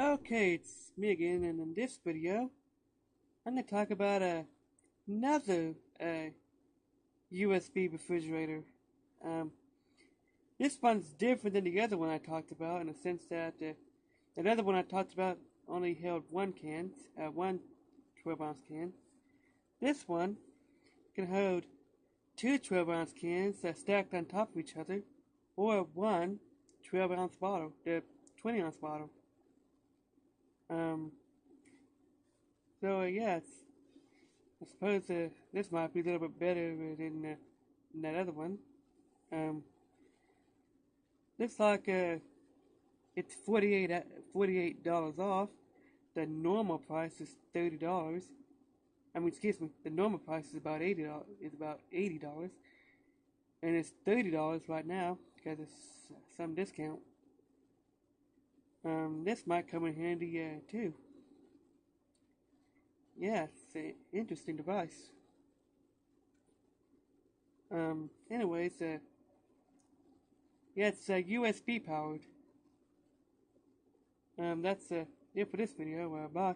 Okay, it's me again, and in this video, I'm going to talk about another USB refrigerator. Um, this one's different than the other one I talked about in the sense that the other one I talked about only held one 12-ounce can. This one can hold two 12-ounce cans stacked on top of each other, or one 12-ounce bottle, the 20-ounce bottle. Um, yeah, I suppose this might be a little bit better than that other one. Um, Looks like it's $48 off. The normal price is $30. I mean, excuse me. The normal price is about $80, and it's $30 right now because it's some discount. This might come in handy too. Yeah, it's an interesting device. Anyways, yeah, it's USB powered. That's it for this video. Bye.